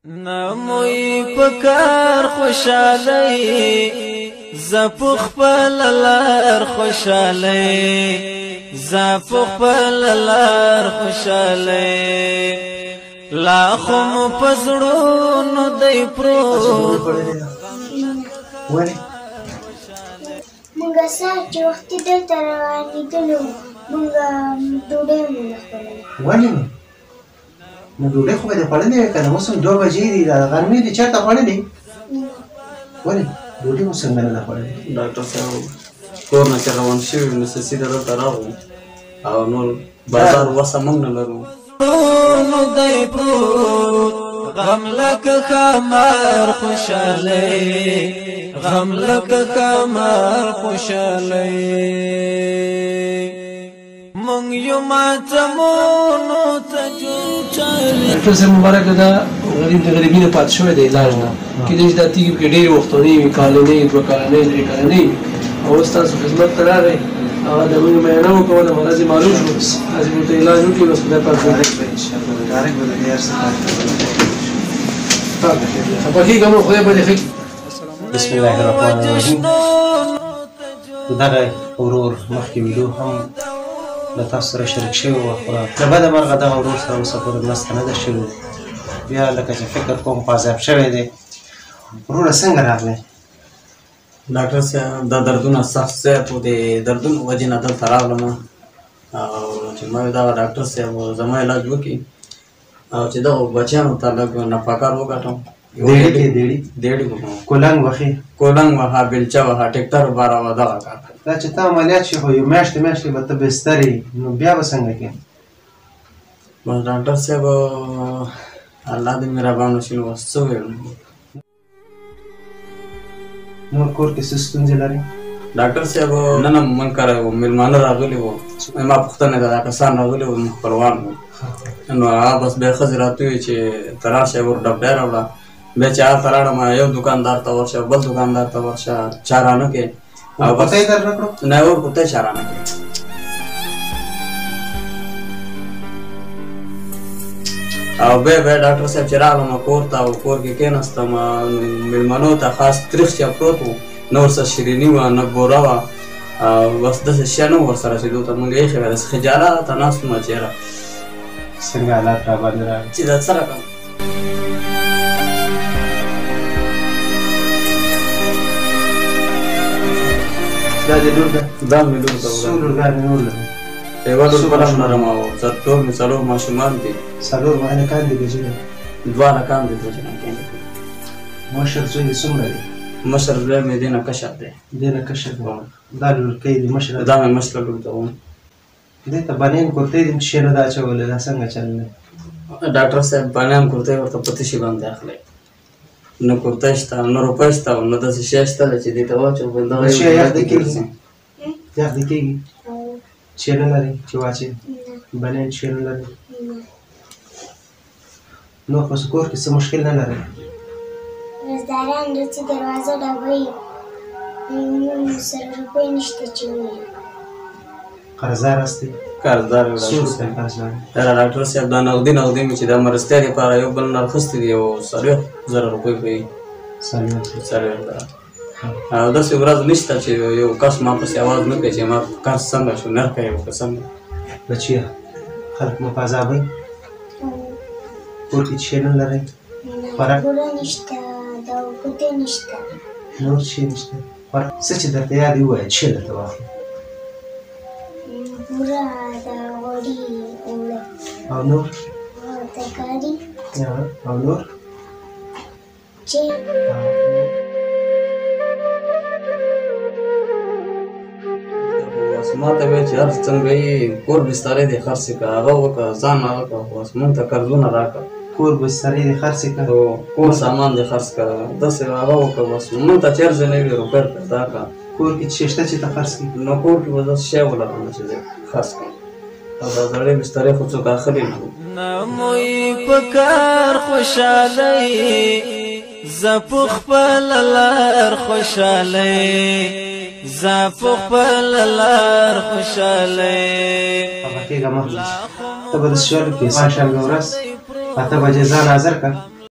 نموی پکار خوشالی زپخ پللار خوشالی زپخ پللار خوشالی لاخم پزړونو دی پروت ولی مونږه سهار چې وختي دلته روانېدلو مونږه ډوډۍ مو خوړله. ولې نو ډوډۍ خو به دې خوړلې وې که نه اوس هم 2 بجې دي د غرمې دې چېرته خوړلې ولې ډوډۍ مو څنګه نه ده خوړلې ډاکټر صاحب کور نه چې روان شوي نو سیده دلته راغلو او نور بازار وسه موږ نه لرو نو دی پروت غم لکه خمار خوشالی غم لکه خمار خوشالی مونږ یو ماتمونو ته جوړ چالي ډاکټر صاحب مبارک دا غریب د غریبۍ نه پاتې شوی دی علاج نه کېدای شي دا تیږې پکې ډېرې وختونې وي کالنۍ 2 کالنۍ 3 کالنۍ او اوس تاسو خدمت ته راغی هغه د موږ معاینه وکړه د مرض یې معلوم شو هسې ورته علاج وکړي بس خدای پاک ډارک به د دې هر څه خفه کېږه مو خدای به دې ښه بسم الله الرحمن الرحیم دغه ورور مخکې ویډیو هم له تاسو سره شریک شوی وه خو له بده مرغه دغه ورور سره اوسه پورې مرسته نه ده شوې بیا لکه چې فکر کوم خو عذاب شوی دی وروره څنګه راغلی ډاکټر صاحب دا دردونه سخت زیات و د دردونو وجې نه دلته راغلم او چې ما ویل دغه ډاکټر صاحب زما علاج وکړي او چې دغو بچیانو ته لږ نفقار وګټم دیړي کې دیړي کولنګ وخې کولنګ وهه بیلچه وهه ټکټر وباروه دغه کار دا چې ته عملیات شي خو یو میاشتې به ته بستر یې نو بیا به څنګه کړې بس ډاکټر صاحب الله دې مهربانه شي نو اوس څه ویل نور کور کې څه ستونزې لرې ډاکټر صاحب نن هم من کره وو مېلمانه راغلي وو ما پوښتنه ده دا کسان راغلي وو زموږ خپلوان وو نو هغه بس بیا ښځې راته وویل چې ته راشه ور ډبډی راوړه بیا چې هلته لاړم یو دوکاندار ته ورشه بل دوکاندار ته ورشه چا رانه کې او بس ورکوټی در نه کړو نه ورکوټی چا رانه کې او بیا ډاکټر صاحب چې راغلم کور ته او کور کې کېناستم مېلمنو ته خاص تریخ چا پروت و نه ورسره شیریني وه نه بوره وه او بس داسې شی نه و ورسره چې دو ته مونږ ایښې وه داسې خجاله ته ناست وم چېره څنګه حالات را باندې راغلي چې دا څه رقم دا دې لور ده دا مې لور ته څو لورګانې نور لري یوه لور بله هم لرم او ټول مې 4 ماشومان دي 4 هلکان دي که جینه 2 هلکان دي 2 جنکۍ دي مشر زوی دې څومره دی مشر زوی مې دې نه کشر دی دې نه کشر دی دا لورکۍ دي مشره دا مې مشره لور ته وم دې ته بنین کورتۍ دې شی نه ده اچولی دا څنګه چل دی ډاکټر صاحب بانیان کورتۍ ورته په تشي باندې اخلي نه کورتۍ شته نه روپۍ شته او نه داسې شی شته چې دې ته واچو بل دغه شی یخ دې کېږي یخ دې کېږي شی نه لري چې واچوي بنین شی نه لري نور خو کور کې څه مشکل نه لري رزداران چې دروازه ډبوي سره روپۍ نشته چې ووایي قرضدار هستې قرضدار څو روپۍ قرضدار یاره ډاکټر صاحب دا نغدي مې چې دا مرستیا دپاره یو بل نه اخیستې دي او 4,000 روپۍ کوي 4,000 او داسې ورځ نشته چې یو کس ما پسې اواز نه کوي چې ما قرض څنګه شو نرخه یې وکړه څنګه بچیه خلک مو په عذابوي کور کې شی نه لرئ خوراک بوره نشته د کوټې نشته نور شی نشته خوراک څه چې درته یاد وي ووایه چې درته واخلم بوره د غوړي اوړه او نور ترکاري او نور چې ما ته وایي چې هر څنګه یې کور بسترې دې خرڅ کړه هغه وکړه ځان هغه کړه خو اوس مونږ ته قرضونه راکړه کور بسترې دې خرڅې کړه کور سامان دې خرڅ کړه داسې هغه وکړه بس مونږ ته 4 نوي روپۍ پیدا کړه کور کې چې شته چې ته خرڅ کړي نو کور کې به داسې شی ولرم چې زه خرڅ کړم او دا زړې بسترې خو څوک اخلي نه نموی پکار خوشالی زپخ پللار خوشالی زپخ پللار خوشالی هغه کېږه مه ته به د شولو کې ماشاءالله ورځ 8 بجې ځان حاضر کړه